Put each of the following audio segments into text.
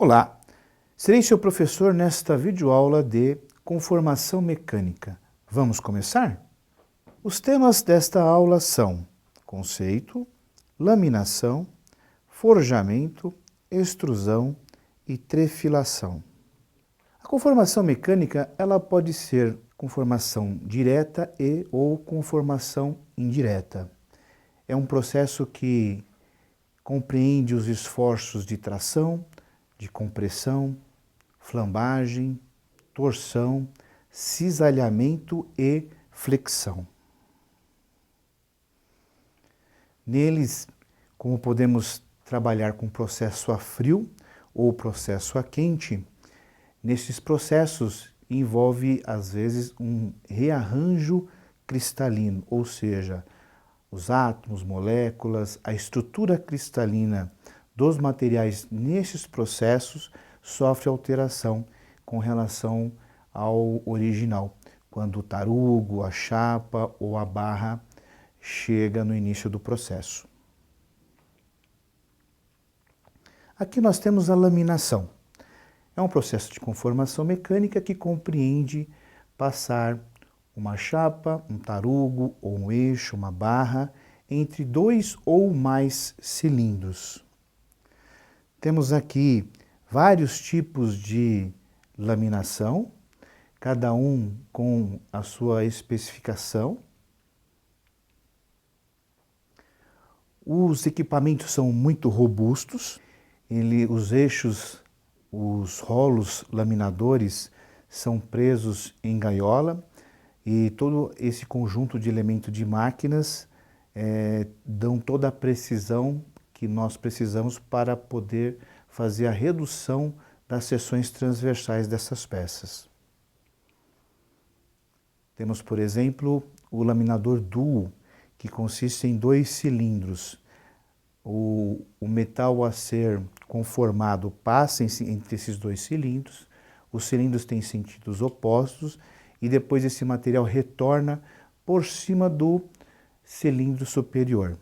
Olá, serei seu professor nesta videoaula de conformação mecânica. Vamos começar? Os temas desta aula são conceito, laminação, forjamento, extrusão e trefilação. A conformação mecânica ela pode ser conformação direta ou conformação indireta. É um processo que compreende os esforços de tração, de compressão, flambagem, torção, cisalhamento e flexão. Neles, como podemos trabalhar com processo a frio ou processo a quente, nesses processos envolve, às vezes, um rearranjo cristalino, ou seja, os átomos, moléculas, a estrutura cristalina dos materiais nesses processos sofre alteração com relação ao original, quando o tarugo, a chapa ou a barra chega no início do processo. Aqui nós temos a laminação. É um processo de conformação mecânica que compreende passar uma chapa, um tarugo ou um eixo, uma barra, entre dois ou mais cilindros. Temos aqui vários tipos de laminação, cada um com a sua especificação. Os equipamentos são muito robustos, os eixos, os rolos laminadores são presos em gaiola e todo esse conjunto de elementos de máquinas dão toda a precisão que nós precisamos para poder fazer a redução das seções transversais dessas peças. Temos, por exemplo, o laminador duo, que consiste em 2 cilindros. O metal a ser conformado passa entre esses 2 cilindros, os cilindros têm sentidos opostos e depois esse material retorna por cima do cilindro superior.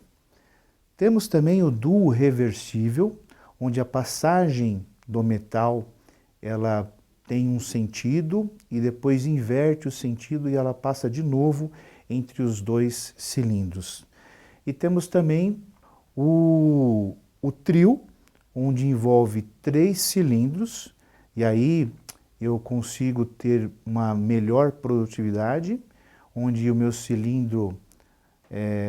Temos também o duo reversível, onde a passagem do metal ela tem um sentido e depois inverte o sentido e ela passa de novo entre os 2 cilindros. E temos também o trio, onde envolve 3 cilindros, e aí eu consigo ter uma melhor produtividade, onde o meu cilindro,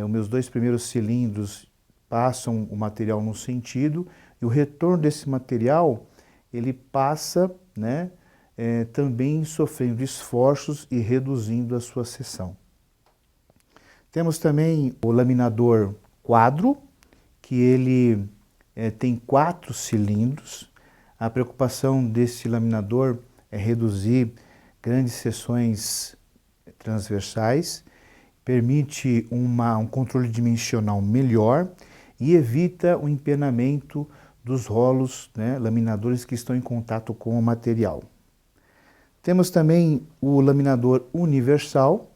os meus 2 primeiros cilindros passam o material no sentido, e o retorno desse material, ele passa, também sofrendo esforços e reduzindo a sua seção. Temos também o laminador quadro, que ele tem 4 cilindros. A preocupação desse laminador é reduzir grandes seções transversais, permite um controle dimensional melhor e evita o empenamento dos rolos laminadores que estão em contato com o material. Temos também o laminador universal.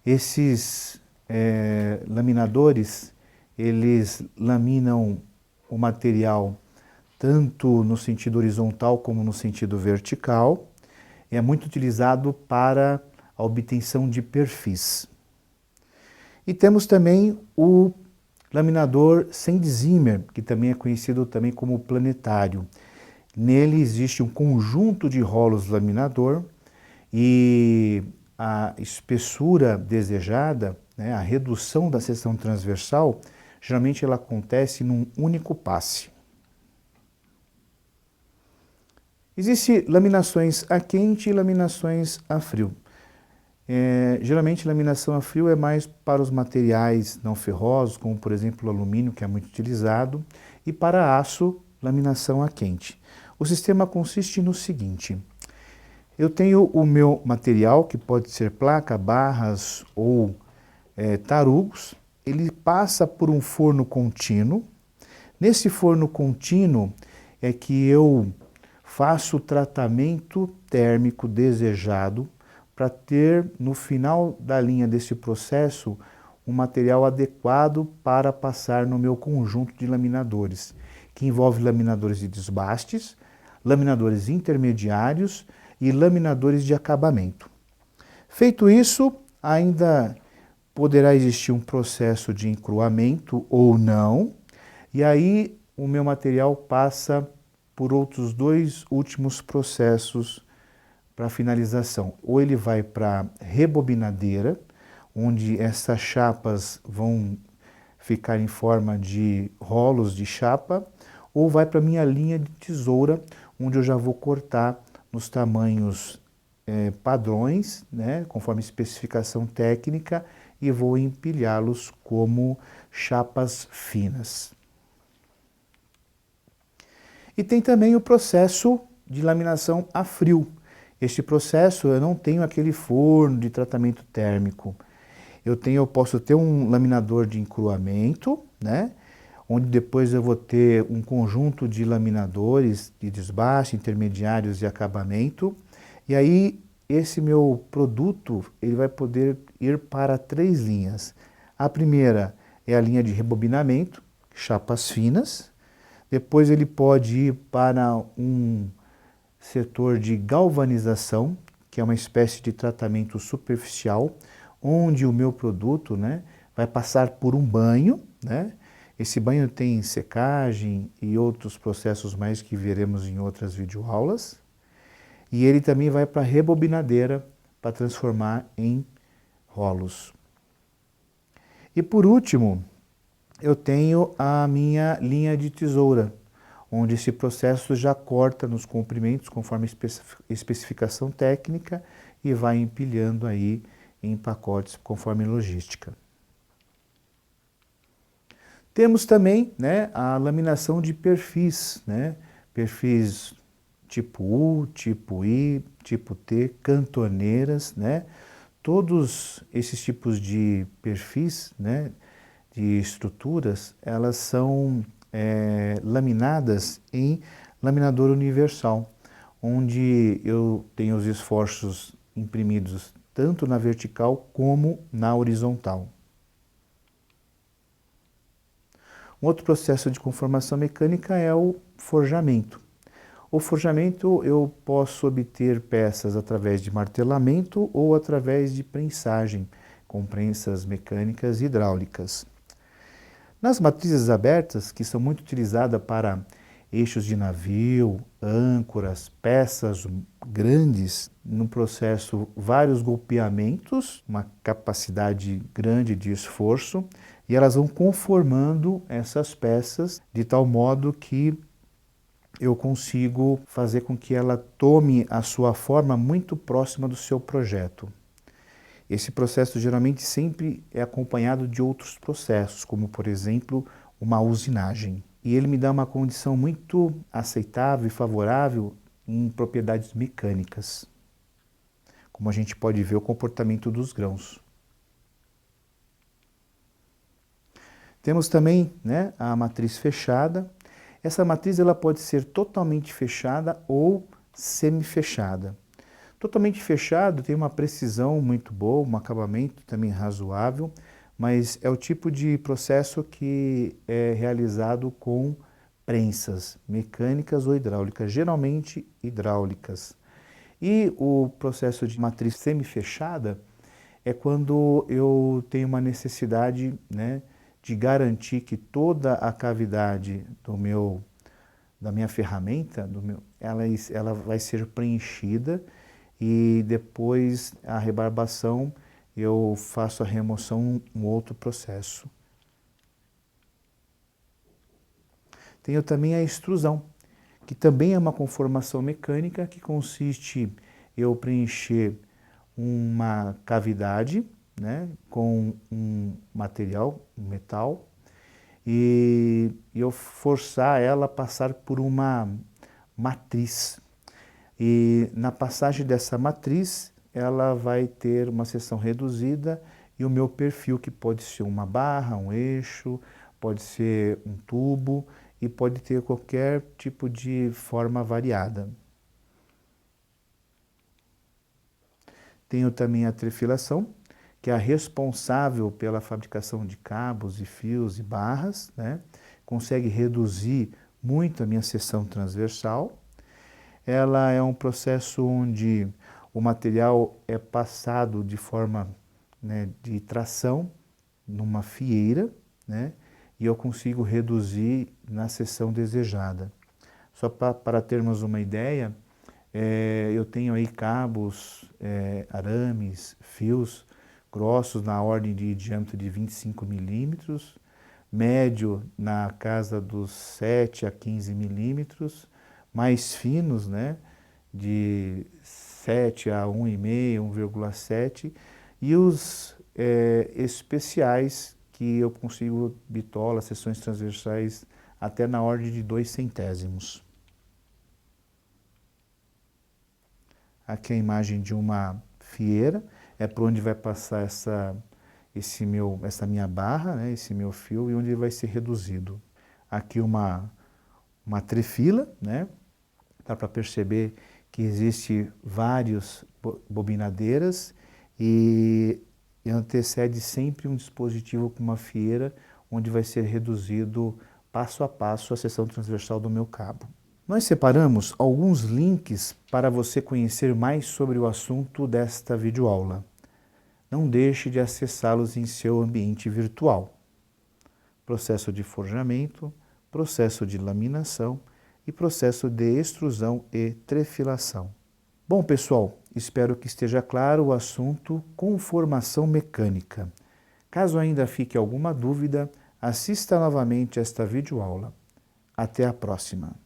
Esses laminadores, eles laminam o material tanto no sentido horizontal como no sentido vertical. É muito utilizado para a obtenção de perfis. E temos também o laminador Sand-Zimmer, que também é conhecido também como planetário. Nele existe um conjunto de rolos laminador e a espessura desejada, a redução da seção transversal, geralmente ela acontece num único passe. Existem laminações a quente e laminações a frio. Geralmente, laminação a frio é mais para os materiais não ferrosos, como por exemplo o alumínio, que é muito utilizado, e para aço, laminação a quente. O sistema consiste no seguinte: eu tenho o meu material, que pode ser placa, barras ou tarugos, ele passa por um forno contínuo. Nesse forno contínuo é que eu faço o tratamento térmico desejado para ter, no final da linha desse processo, um material adequado para passar no meu conjunto de laminadores, que envolve laminadores de desbastes, laminadores intermediários e laminadores de acabamento. Feito isso, ainda poderá existir um processo de encruamento ou não, e aí o meu material passa por outros dois últimos processos para finalização. Ou ele vai para a rebobinadeira, onde essas chapas vão ficar em forma de rolos de chapa, ou vai para a minha linha de tesoura, onde eu já vou cortar nos tamanhos padrões, né, conforme especificação técnica, e vou empilhá-los como chapas finas. E tem também o processo de laminação a frio. Este processo eu não tenho aquele forno de tratamento térmico. Eu posso ter um laminador de encruamento, né, onde depois eu vou ter um conjunto de laminadores de desbaste, intermediários e acabamento. E aí esse meu produto ele vai poder ir para 3 linhas. A primeira é a linha de rebobinamento, chapas finas. Depois ele pode ir para um setor de galvanização, que é uma espécie de tratamento superficial, onde o meu produto, né, vai passar por um banho, né? Esse banho tem secagem e outros processos mais que veremos em outras videoaulas. E ele também vai para a rebobinadeira para transformar em rolos. E por último, eu tenho a minha linha de tesoura, onde esse processo já corta nos comprimentos conforme especificação técnica e vai empilhando aí em pacotes conforme logística. Temos também, né, a laminação de perfis, né, perfis tipo U, tipo I, tipo T, cantoneiras, né, todos esses tipos de perfis, né, de estruturas, elas são laminadas em laminador universal, onde eu tenho os esforços imprimidos tanto na vertical como na horizontal. Um outro processo de conformação mecânica é o forjamento. O forjamento eu posso obter peças através de martelamento ou através de prensagem, com prensas mecânicas e hidráulicas. Nas matrizes abertas, que são muito utilizadas para eixos de navio, âncoras, peças grandes, no processo vários golpeamentos, uma capacidade grande de esforço, e elas vão conformando essas peças de tal modo que eu consigo fazer com que ela tome a sua forma muito próxima do seu projeto. Esse processo geralmente sempre é acompanhado de outros processos, como por exemplo uma usinagem. E ele me dá uma condição muito aceitável e favorável em propriedades mecânicas, como a gente pode ver o comportamento dos grãos. Temos também, né, a matriz fechada. Essa matriz ela pode ser totalmente fechada ou semi-fechada. Totalmente fechado tem uma precisão muito boa, um acabamento também razoável, mas é o tipo de processo que é realizado com prensas mecânicas ou hidráulicas, geralmente hidráulicas. E o processo de matriz semi-fechada é quando eu tenho uma necessidade, né, de garantir que toda a cavidade da minha ferramenta, ela vai ser preenchida e depois a rebarbação eu faço a remoção, um outro processo. Tenho também a extrusão, que também é uma conformação mecânica que consiste em eu preencher uma cavidade, né, com um material, um metal, e eu forçar ela a passar por uma matriz. E na passagem dessa matriz, ela vai ter uma seção reduzida e o meu perfil, que pode ser uma barra, um eixo, pode ser um tubo e pode ter qualquer tipo de forma variada. Tenho também a trefilação, que é a responsável pela fabricação de cabos e fios e barras, né? Consegue reduzir muito a minha seção transversal. ela é um processo onde o material é passado de forma, né, de tração numa fieira, né, e eu consigo reduzir na seção desejada. Só para termos uma ideia, eu tenho aí cabos, arames, fios grossos na ordem de diâmetro de 25 milímetros, médio na casa dos 7 a 15 milímetros, mais finos, né, de 7 a 1,5, 1,7, e os especiais que eu consigo bitola, seções transversais até na ordem de 2 centésimos. Aqui é a imagem de uma fieira, é por onde vai passar essa minha barra, né, esse meu fio, e onde ele vai ser reduzido. Aqui uma trefila, né, dá para perceber que existe várias bobinadeiras e antecede sempre um dispositivo com uma fieira, onde vai ser reduzido passo a passo a seção transversal do meu cabo. Nós separamos alguns links para você conhecer mais sobre o assunto desta videoaula. Não deixe de acessá-los em seu ambiente virtual. Processo de forjamento, processo de laminação e processo de extrusão e trefilação. Bom, pessoal, espero que esteja claro o assunto conformação mecânica. Caso ainda fique alguma dúvida, assista novamente esta videoaula. Até a próxima!